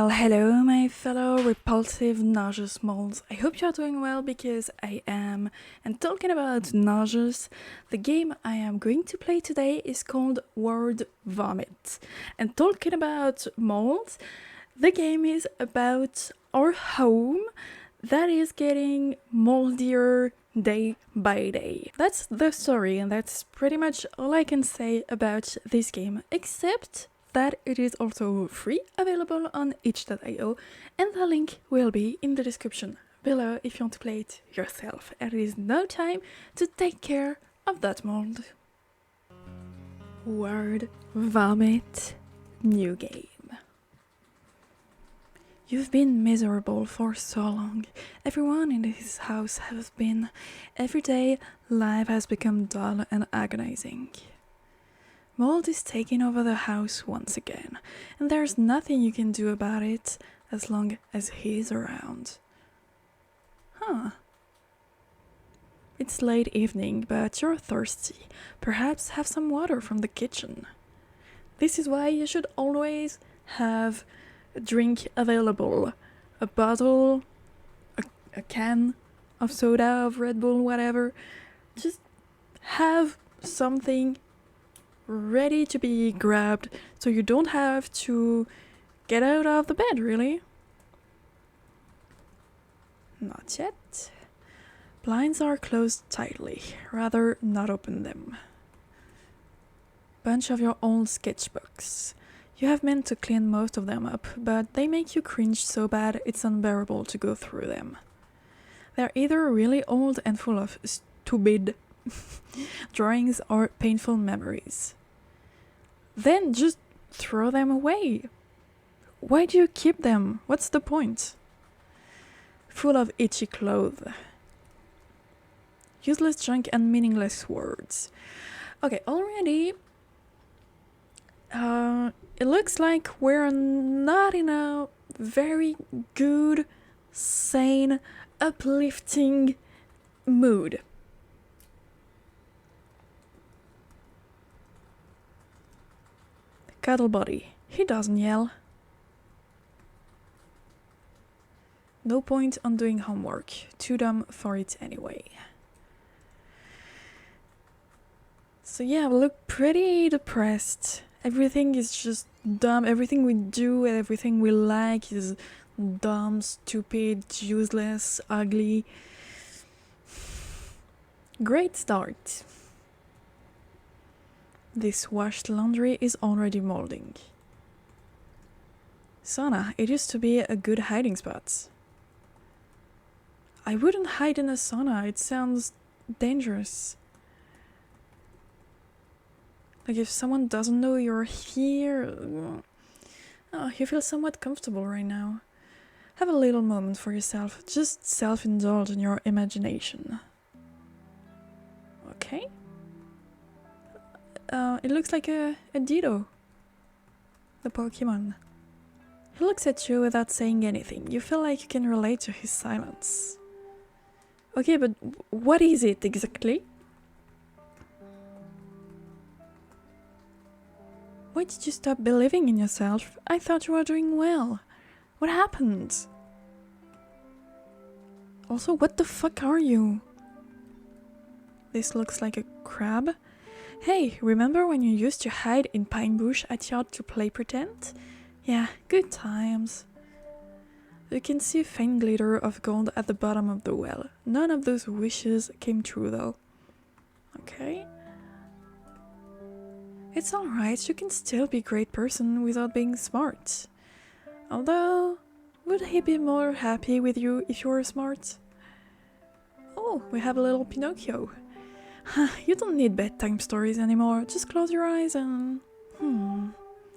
Well, hello my fellow repulsive nauseous moles. I hope you're doing well because I am. And talking about nauseous, the game I am going to play today is called Word Vomit. And talking about moles, the game is about our home that is getting moldier day by day. That's the story, and that's pretty much all I can say about this game, except that it is also free, available on 𝕮𝖆𝖐.io, and the link will be in the description below if you want to play it yourself. And it is now time to take care of that mold. Word Vomit, new game. You've been miserable for so long. Everyone in this house has been. Every day, life has become dull and agonizing. Mold is taking over the house once again, and there's nothing you can do about it as long as he's around. Huh. It's late evening, but you're thirsty. Perhaps have some water from the kitchen. This is why you should always have a drink available. A bottle, a can of soda, of Red Bull, whatever. Just have something ready to be grabbed so you don't have to get out of the bed, really. Not yet. Blinds are closed tightly. Rather not open them. Bunch of your old sketchbooks. You have meant to clean most of them up, but they make you cringe so bad it's unbearable to go through them. They're either really old and full of stupid drawings or painful memories. Then just throw them away. Why do you keep them? What's the point? Full of itchy clothes. Useless junk and meaningless words. Okay, already it looks like we're not in a very good, sane, uplifting mood. Cuddle buddy. He doesn't yell. No point on doing homework. Too dumb for it anyway. So yeah, we look pretty depressed. Everything is just dumb. Everything we do and everything we like is dumb, stupid, useless, ugly. Great start. This washed laundry is already molding. Sauna, it used to be a good hiding spot. I wouldn't hide in a sauna, it sounds dangerous. Like if someone doesn't know you're here, you feel somewhat comfortable right now. Have a little moment for yourself, just self-indulge in your imagination. Okay. It looks like a 𝕮𝖆𝖕𝖐, the Pokemon. He looks at you without saying anything. You feel like you can relate to his silence. Okay, but what is it exactly? Why did you stop believing in yourself? I thought you were doing well. What happened? Also, what the fuck are you? This looks like a crab. Hey, remember when you used to hide in pine bush at yard to play pretend? Yeah, good times. You can see faint glitter of gold at the bottom of the well. None of those wishes came true though. Okay. It's alright, you can still be a great person without being smart. Although, would he be more happy with you if you were smart? Oh, we have a little Pinocchio. You don't need bedtime stories anymore. Just close your eyes and...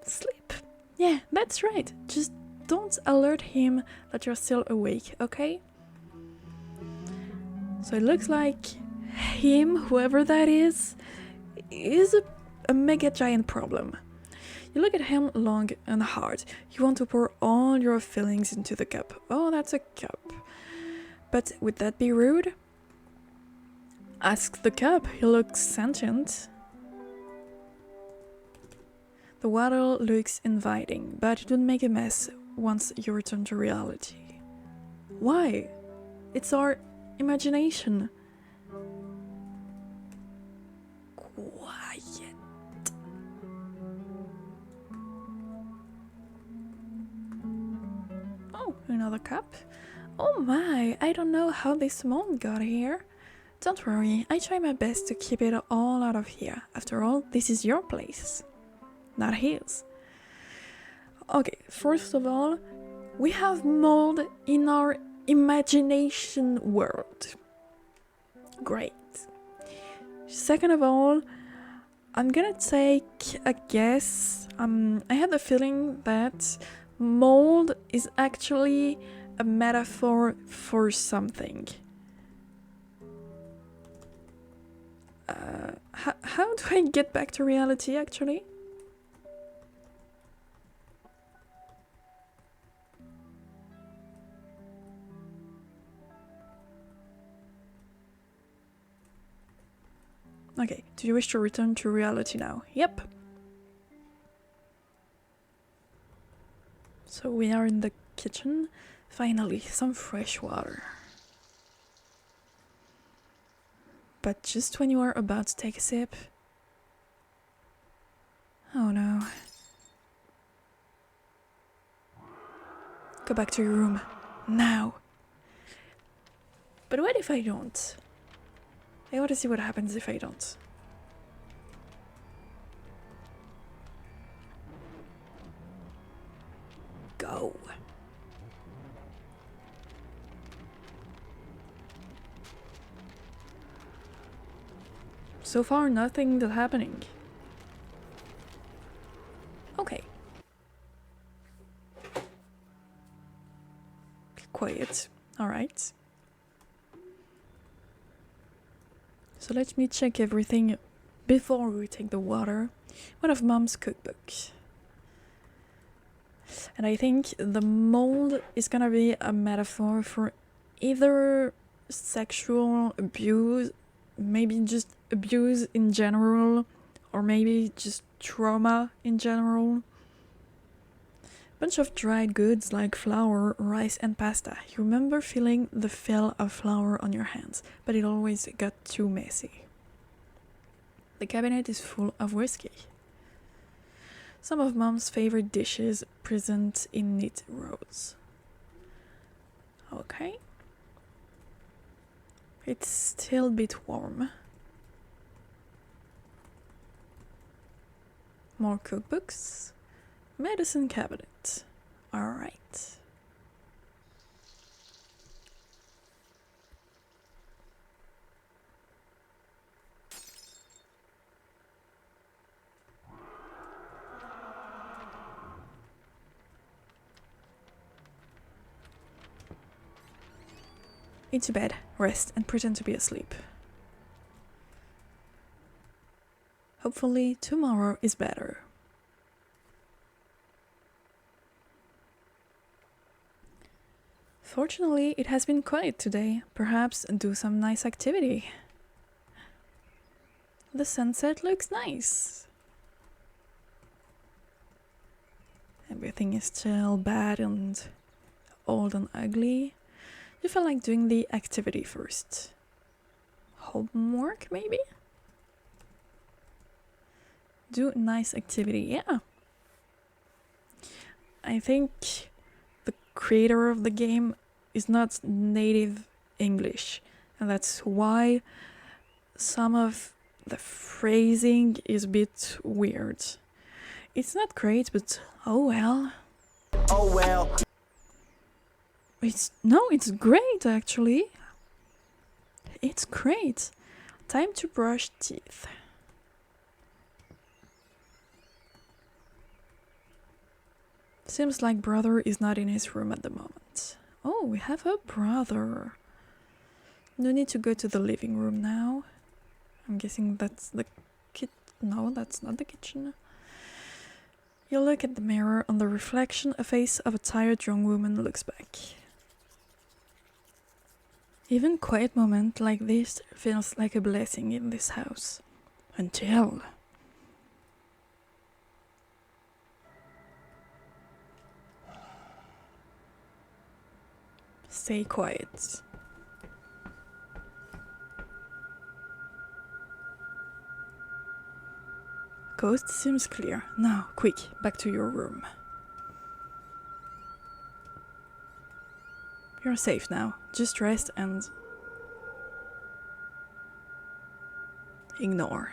sleep. Yeah, that's right. Just don't alert him that you're still awake, okay? So it looks like him, whoever that is a mega giant problem. You look at him long and hard. You want to pour all your feelings into the cup. Oh, that's a cup. But would that be rude? Ask the cup, he looks sentient. The water looks inviting, but it would make a mess. once you return to reality. Why? It's our imagination. Quiet. Oh, another cup. Oh my, I don't know how this mold got here. Don't worry, I try my best to keep it all out of here. After all, this is your place, not his. Okay, first of all, we have mold in our imagination world. Great. Second of all, I'm gonna take a guess. I had the feeling that mold is actually a metaphor for something. How do I get back to reality, actually? Okay, do you wish to return to reality now? Yep. So we are in the kitchen. Finally, some fresh water. But just when you are about to take a sip... Oh no. Go back to your room. Now. But what if I don't? I want to see what happens if I don't. Go. So far, nothing is happening. Okay. Quiet. Alright. So let me check everything before we take the water. One of Mom's cookbooks. And I think the mold is gonna be a metaphor for either sexual abuse, maybe just abuse in general, or maybe just trauma in general. Bunch of dried goods like flour, rice and pasta. You remember feeling the feel of flour on your hands, but it always got too messy. The cabinet is full of whiskey. Some of Mom's favorite dishes present in neat rows. Okay. It's still a bit warm. More cookbooks. Medicine cabinet. Alright. Into bed, rest, and pretend to be asleep. Hopefully, tomorrow is better. Fortunately, it has been quiet today. Perhaps do some nice activity. The sunset looks nice. Everything is still bad and old and ugly. You feel like doing the activity first. Homework, maybe? Do nice activity, yeah. I think the creator of the game is not native English, and that's why some of the phrasing is a bit weird. It's not great, but oh well. Oh well. It's great actually. It's great. Time to brush teeth. Seems like brother is not in his room at the moment. Oh, we have a brother. No need to go to the living room now. I'm guessing that's the kitchen. No, that's not the kitchen. You look at the mirror. On the reflection, a face of a tired young woman looks back. Even quiet moment like this feels like a blessing in this house. Until... stay quiet. Coast seems clear. Now, quick, back to your room. You're safe now. Just rest and ignore.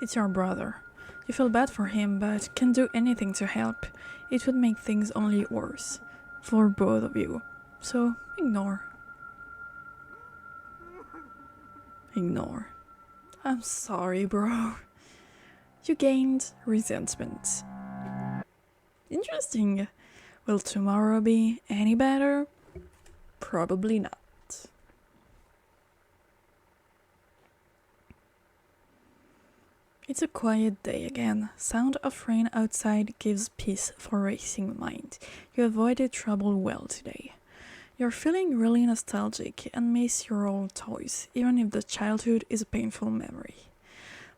It's your brother. You feel bad for him, but can't do anything to help. It would make things only worse. For both of you. So, ignore. Ignore. I'm sorry, bro. You gained resentment. Interesting. Will tomorrow be any better? Probably not. It's a quiet day again. Sound of rain outside gives peace for racing mind. You avoided trouble well today. You're feeling really nostalgic and miss your old toys, even if the childhood is a painful memory.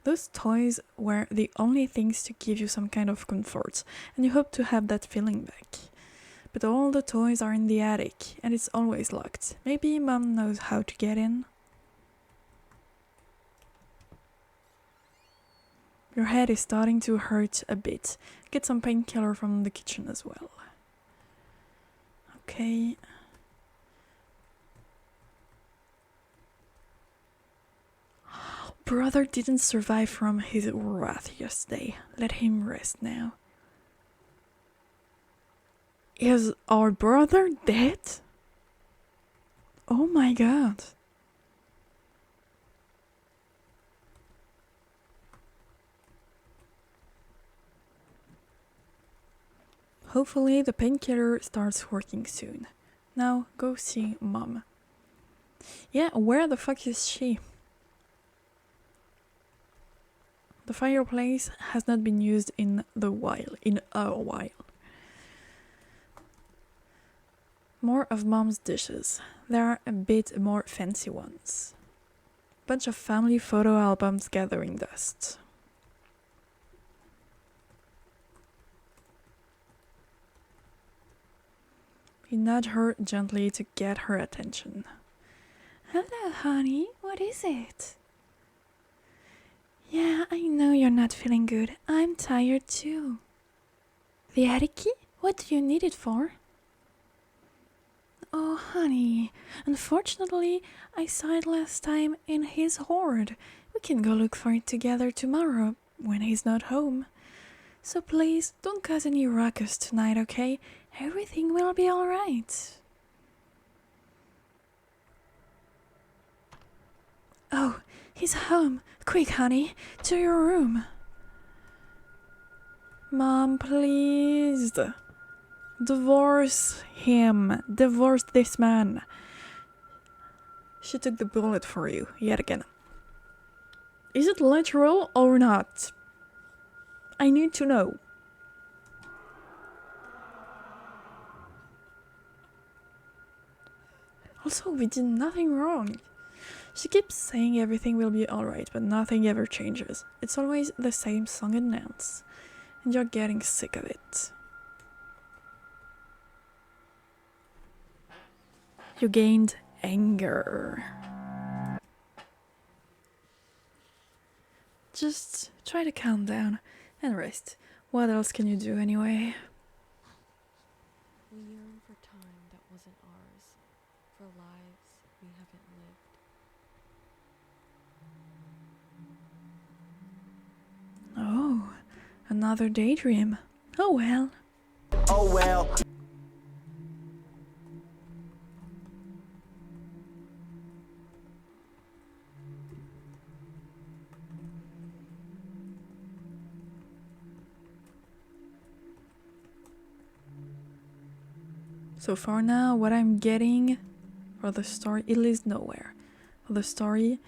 Those toys were the only things to give you some kind of comfort, and you hope to have that feeling back. But all the toys are in the attic, and it's always locked. Maybe Mom knows how to get in? Your head is starting to hurt a bit. Get some painkiller from the kitchen as well. Okay. Brother didn't survive from his wrath yesterday. Let him rest now. Is our brother dead? Oh my god. Hopefully the painkiller starts working soon. Now go see Mom. Yeah, where the fuck is she? The fireplace has not been used in a while. More of Mom's dishes. There are a bit more fancy ones. Bunch of family photo albums gathering dust. You nudge her gently to get her attention. Hello, honey. What is it? Yeah, I know you're not feeling good. I'm tired too. 𝕮𝖎𝖙𝖘? What do you need it for? Oh, honey. Unfortunately, I saw it last time in his hoard. We can go look for it together tomorrow when he's not home. So please, don't cause any ruckus tonight, okay? Everything will be alright. Oh, he's home. Quick, honey, to your room. Mom, please. Divorce him. Divorce this man. She took the bullet for you, yet again. Is it literal or not? I need to know. Also, we did nothing wrong. She keeps saying everything will be alright, but nothing ever changes. It's always the same song and dance. And you're getting sick of it. You gained anger. Just try to calm down and rest. What else can you do anyway? We yearn for time that wasn't ours, for lives we haven't lived. Oh, another daydream. Oh well. Oh well. So for now, what I'm getting for the story, it leads nowhere. The story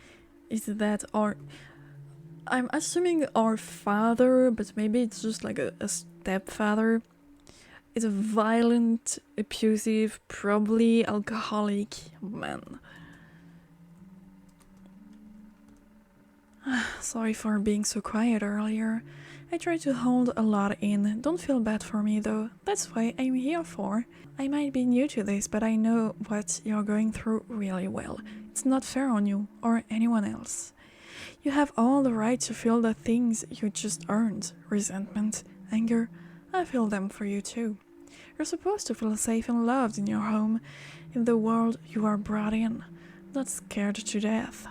is that I'm assuming our father, but maybe it's just like a stepfather, is a violent, abusive, probably alcoholic man. Sorry for being so quiet earlier. I try to hold a lot in, don't feel bad for me though, that's what I'm here for. I might be new to this, but I know what you're going through really well. It's not fair on you, or anyone else. You have all the right to feel the things you just earned. Resentment, anger, I feel them for you too. You're supposed to feel safe and loved in your home, in the world you are brought in, not scared to death.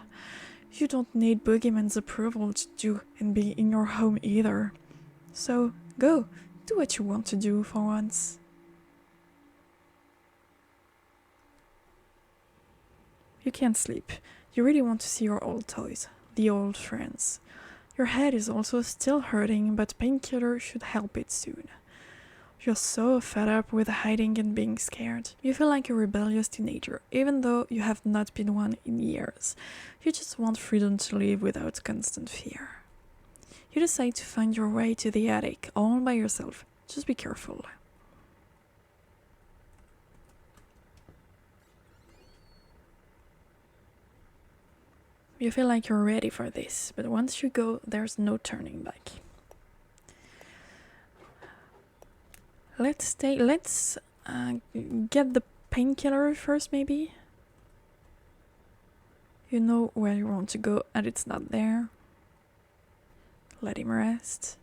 You don't need Boogeyman's approval to do and be in your home either. So, go, do what you want to do for once. You can't sleep. You really want to see your old toys, the old friends. Your head is also still hurting, but painkiller should help it soon. You're so fed up with hiding and being scared. You feel like a rebellious teenager, even though you have not been one in years. You just want freedom to live without constant fear. You decide to find your way to the attic all by yourself. Just be careful. You feel like you're ready for this, but once you go, there's no turning back. Let's get the painkiller first, maybe? You know where you want to go and it's not there. Let him rest.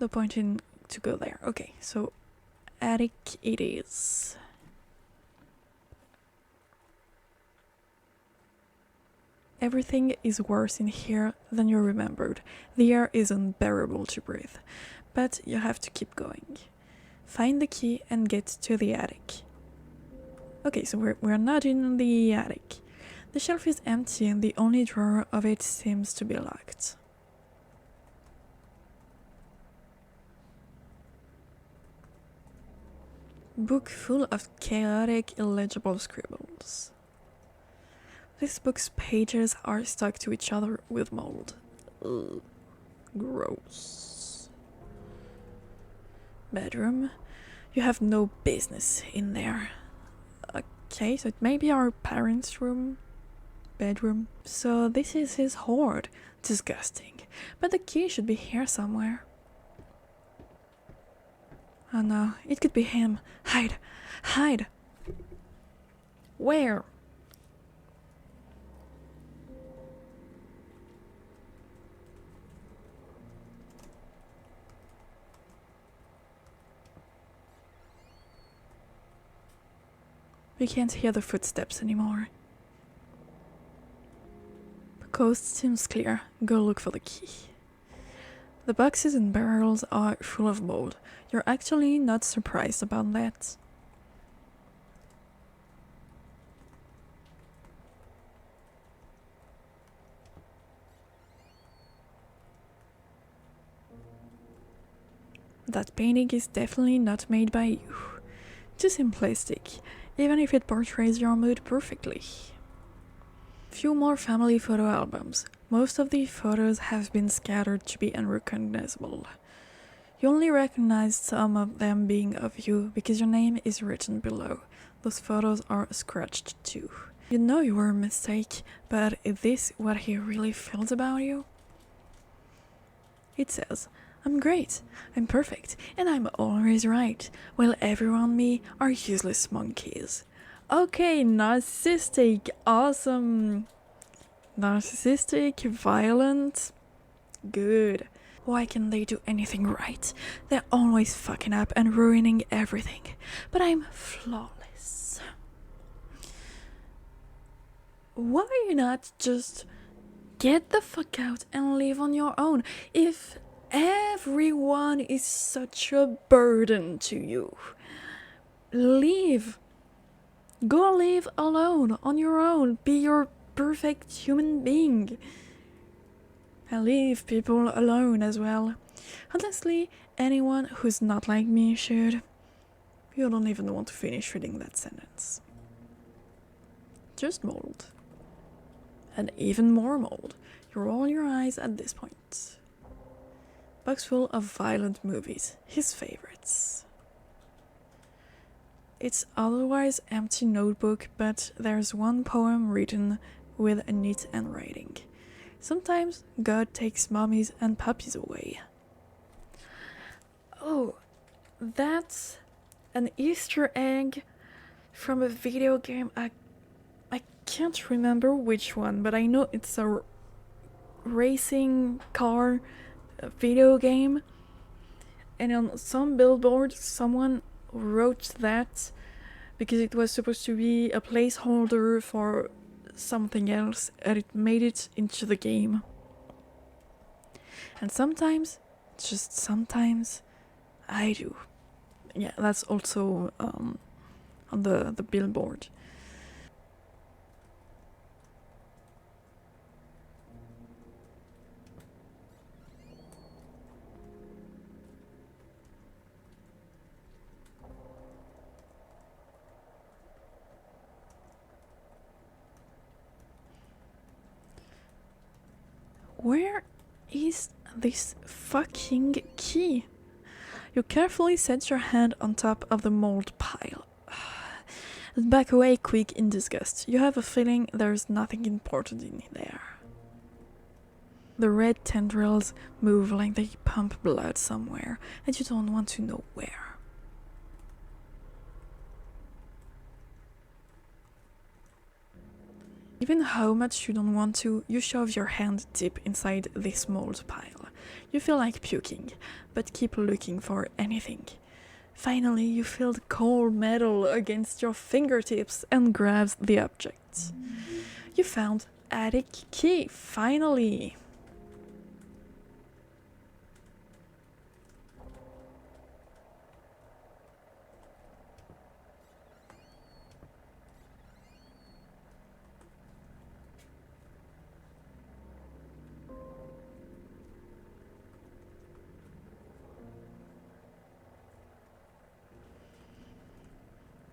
No point in to go there. Okay, so attic it is. Everything is worse in here than you remembered. The air is unbearable to breathe, but you have to keep going. Find the key and get to the attic. Okay, so we're not in the attic. The shelf is empty and the only drawer of it seems to be locked. Book full of chaotic, illegible scribbles. This book's pages are stuck to each other with mold. Ugh. Gross. Bedroom. You have no business in there. Okay, so it may be our parents' room. Bedroom. So this is his hoard. Disgusting. But the key should be here somewhere. Oh no, it could be him. Hide! Hide! Where? We can't hear the footsteps anymore. The coast seems clear. Go look for the key. The boxes and barrels are full of mold. You're actually not surprised about that. That painting is definitely not made by you. Too simplistic, even if it portrays your mood perfectly. Few more family photo albums. Most of the photos have been scattered to be unrecognizable. You only recognize some of them being of you because your name is written below. Those photos are scratched too. You know you were a mistake, but is this what he really feels about you? It says, I'm great, I'm perfect, and I'm always right, while everyone me are useless monkeys. Okay, narcissistic, awesome. Narcissistic, violent, good. Why can they do anything right? They're always fucking up and ruining everything, but I'm flawless. Why not just get the fuck out and live on your own if everyone is such a burden to you? Leave. Go live alone, on your own. Be your perfect human being. And leave people alone as well. Honestly, anyone who's not like me should. You don't even want to finish reading that sentence. Just mold. And even more mold. You roll your eyes at this point. Box full of violent movies, his favorites. It's otherwise empty notebook, but there's one poem written with a neat handwriting. Sometimes God takes mummies and puppies away. Oh, that's an Easter egg from a video game. I can't remember which one, but I know it's a racing car video game. And on some billboard, someone wrote that because it was supposed to be a placeholder for something else, and it made it into the game. And sometimes, just sometimes, I do. Yeah, that's also on the billboard. Where is this fucking key? You carefully set your hand on top of the mold pile. Back away quick in disgust. You have a feeling there's nothing important in there. The red tendrils move like they pump blood somewhere, and you don't want to know where. Even how much you don't want to, you shove your hand deep inside this mold pile. You feel like puking, but keep looking for anything. Finally, you feel the cold metal against your fingertips and grabs the object. You found attic key, finally!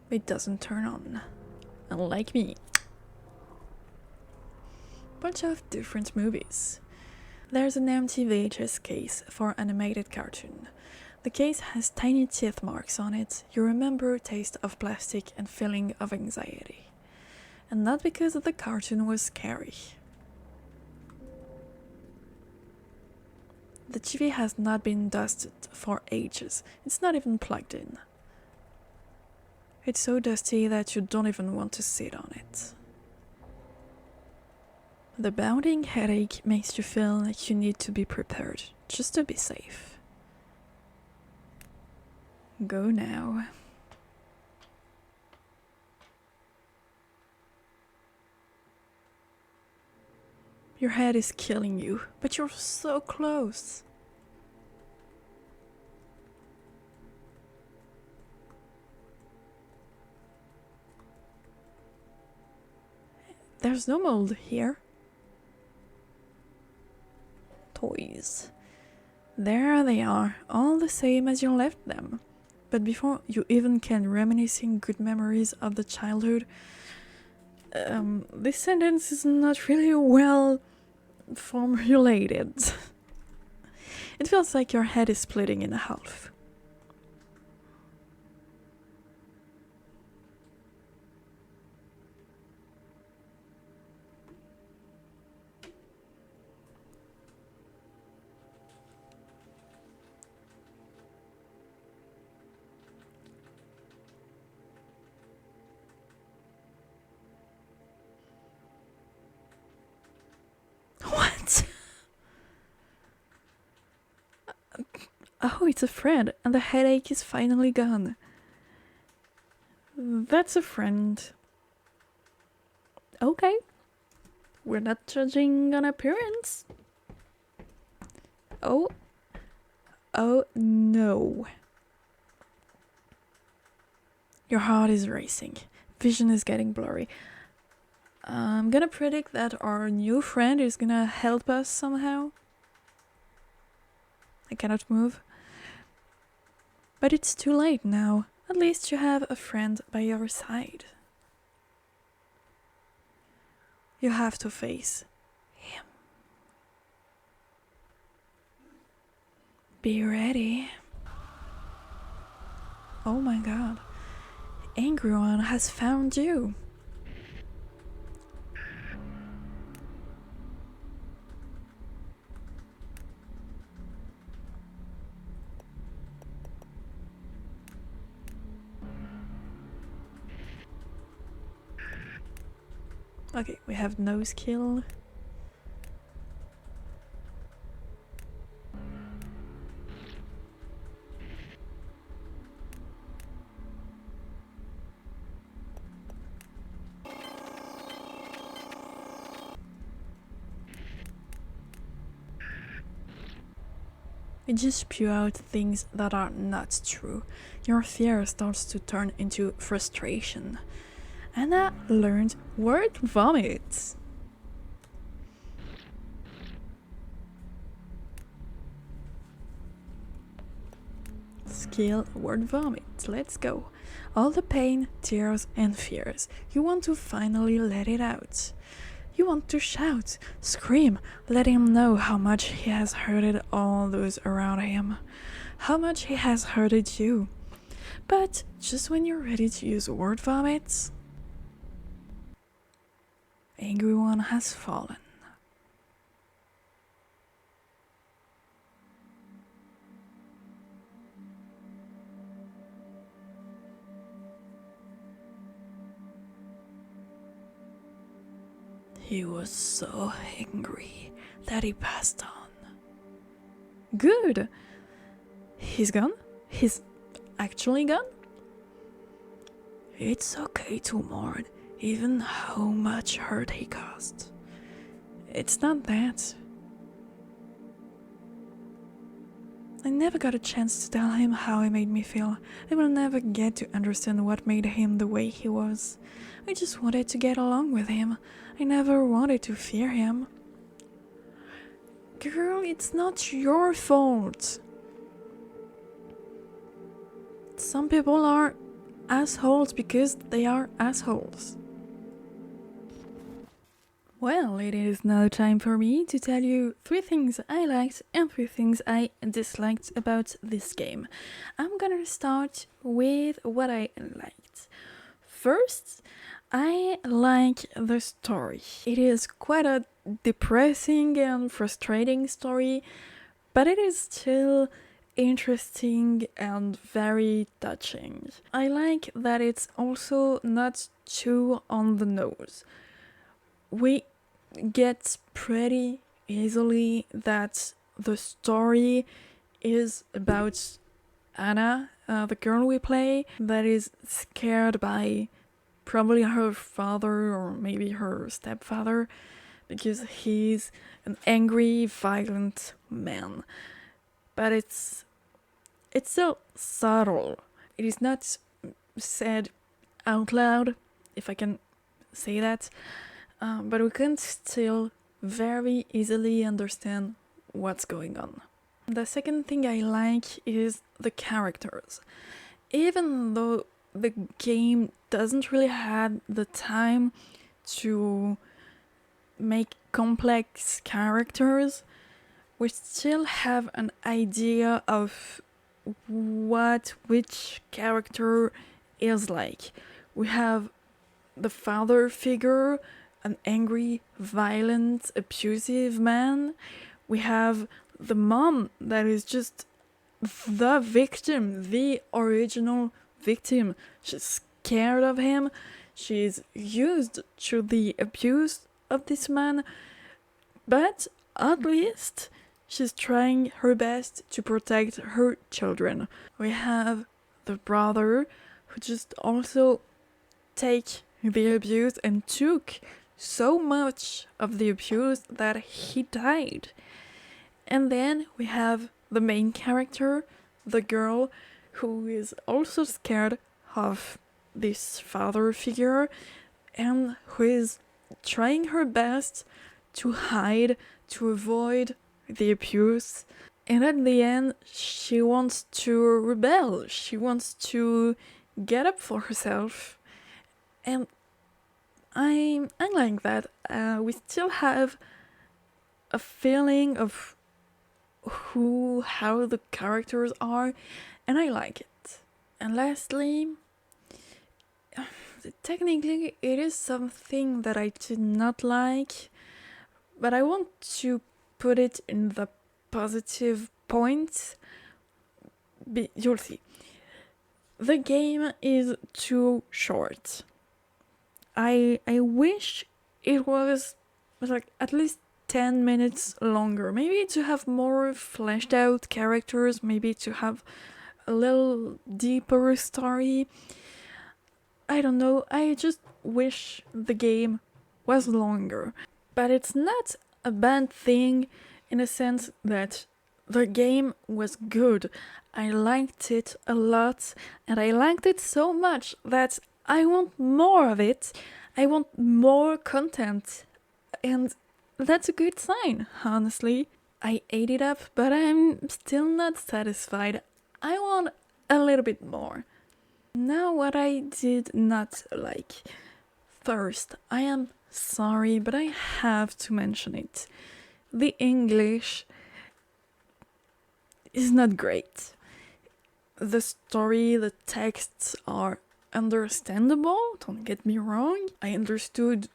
It doesn't turn on, unlike me. Bunch of different movies. There's an empty VHS case for animated cartoon. The case has tiny teeth marks on it. You remember taste of plastic and feeling of anxiety. And not because the cartoon was scary. The TV has not been dusted for ages. It's not even plugged in. It's so dusty that you don't even want to sit on it. The bounding headache makes you feel like you need to be prepared, just to be safe. Go now. Your head is killing you, but you're so close. There's no mold here. Toys. There they are, all the same as you left them. But before you even can reminiscing good memories of the childhood, this sentence is not really well formulated. It feels like your head is splitting in half. What? Oh, it's a friend, and the headache is finally gone. That's a friend. Okay. We're not judging on appearance. Oh. Oh no. Your heart is racing. Vision is getting blurry. I'm gonna predict that our new friend is gonna help us somehow. I cannot move. But it's too late now. At least you have a friend by your side. You have to face him. Be ready. Oh my god. The angry one has found you. Okay, we have no skill. You just spew out things that are not true. Your fear starts to turn into frustration. Anna learned word vomit. Skill word vomit. Let's go. All the pain, tears, and fears. You want to finally let it out. You want to shout, scream, let him know how much he has hurted all those around him, how much he has hurted you. But just when you're ready to use word vomit, angry one has fallen. He was so angry that he passed on. Good! He's gone? He's actually gone? It's okay to mourn, even how much hurt he caused. It's not that. I never got a chance to tell him how he made me feel. I will never get to understand what made him the way he was. I just wanted to get along with him. I never wanted to fear him. Girl, it's not your fault. Some people are assholes because they are assholes. Well, it is now time for me to tell you 3 things I liked and 3 things I disliked about this game. I'm gonna start with what I liked. First, I like the story. It is quite a depressing and frustrating story, but it is still interesting and very touching. I like that it's also not too on the nose. We get pretty easily that the story is about Anna, the girl we play, that is scared by probably her father or maybe her stepfather because he's an angry, violent man. But it's so subtle. It is not said out loud, if I can say that, but we can still very easily understand what's going on. The second thing I like is the characters. Even though the game doesn't really have the time to make complex characters, we still have an idea of what which character is like. We have the father figure, an angry, violent, abusive man. We have the mom that is just the victim, the original victim. She's scared of him. She's used to the abuse of this man, but at least she's trying her best to protect her children. We have the brother who just also take the abuse and took so much of the abuse that he died. And then we have the main character, the girl, who is also scared of this father figure and who is trying her best to hide, to avoid the abuse. And at the end, she wants to rebel. She wants to get up for herself. And I like that. We still have a feeling of how the characters are, and I like it. And lastly, technically it is something that I did not like, but I want to put it in the positive points. You'll see. The game is too short. I wish it was like at least 10 minutes longer. Maybe to have more fleshed out characters, maybe to have a little deeper story. I don't know, I just wish the game was longer. But it's not a bad thing in a sense that the game was good. I liked it a lot, and I liked it so much that I want more of it. I want more content, and that's a good sign, honestly. I ate it up, but I'm still not satisfied. I want a little bit more. Now, what I did not like. First, I am sorry, but I have to mention it. The English is not great. The story, the texts are understandable, don't get me wrong. I understood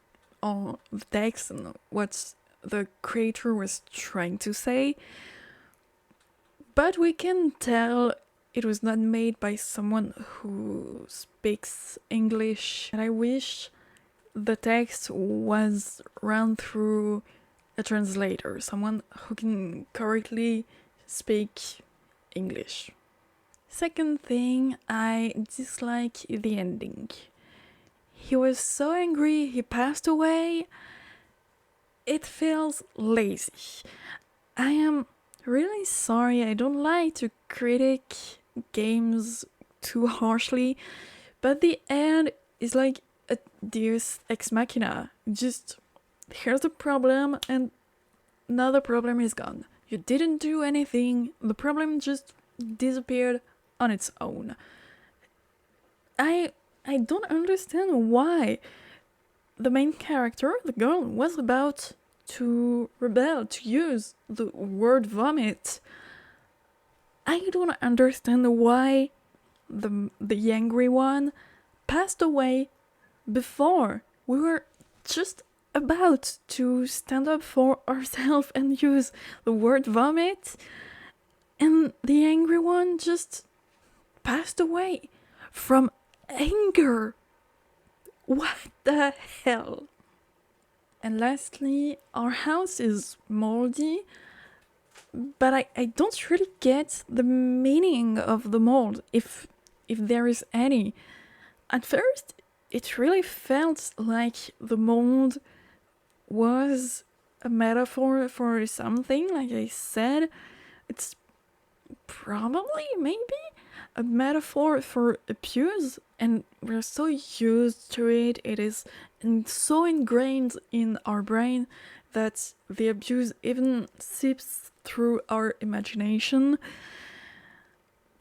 all the text and what the creator was trying to say, but we can tell it was not made by someone who speaks English, and I wish the text was run through a translator, someone who can correctly speak English. Second thing, I dislike the ending. He was so angry, he passed away. It feels lazy. I am really sorry, I don't like to critique games too harshly, but the end is like a deus ex machina. Just, here's the problem, and now the problem is gone. You didn't do anything, the problem just disappeared on its own. I don't understand why the main character, the girl, was about to rebel, to use the word vomit. I don't understand why the angry one passed away before we were just about to stand up for ourselves and use the word vomit, and the angry one just passed away from anger. What the hell? And lastly, our house is moldy, but I don't really get the meaning of the mold, if there is any. At first, it really felt like the mold was a metaphor for something, like I said. It's probably, maybe, a metaphor for abuse, and we're so used to it. It is so ingrained in our brain that the abuse even seeps through our imagination.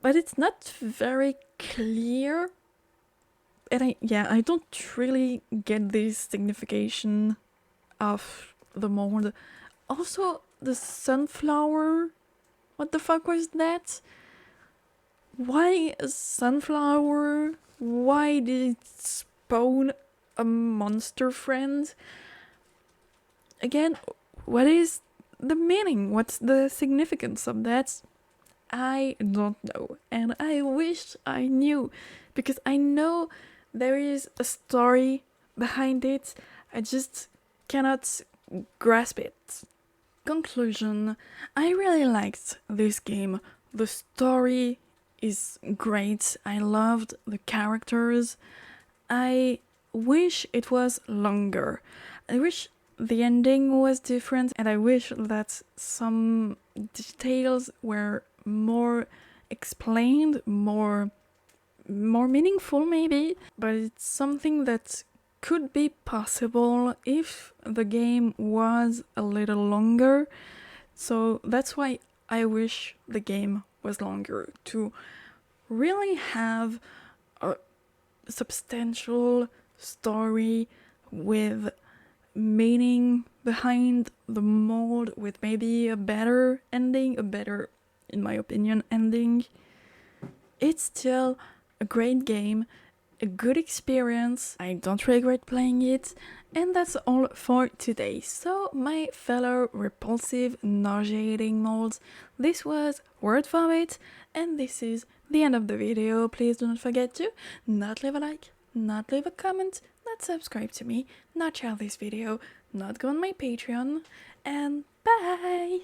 But it's not very clear, and I don't really get the signification of the mold. Also, the sunflower, what the fuck was that? Why a sunflower? Why did it spawn a monster friend? Again, what is the meaning? What's the significance of that? I don't know, and I wish I knew, because I know there is a story behind it. I just cannot grasp it. Conclusion, I really liked this game. The story is great. I loved the characters. I wish it was longer. I wish the ending was different, and I wish that some details were more explained, more meaningful maybe, but it's something that could be possible if the game was a little longer. So that's why I wish the game was longer, to really have a substantial story with meaning behind the mold, with maybe a better ending, a better, in my opinion, ending. It's still a great game, a good experience. I don't regret playing it, and that's all for today. So, my fellow repulsive, nauseating molds, this was Word Vomit, and this is the end of the video. Please do not forget to not leave a like, not leave a comment, not not subscribe to me, not share this video, not go on my Patreon, and bye!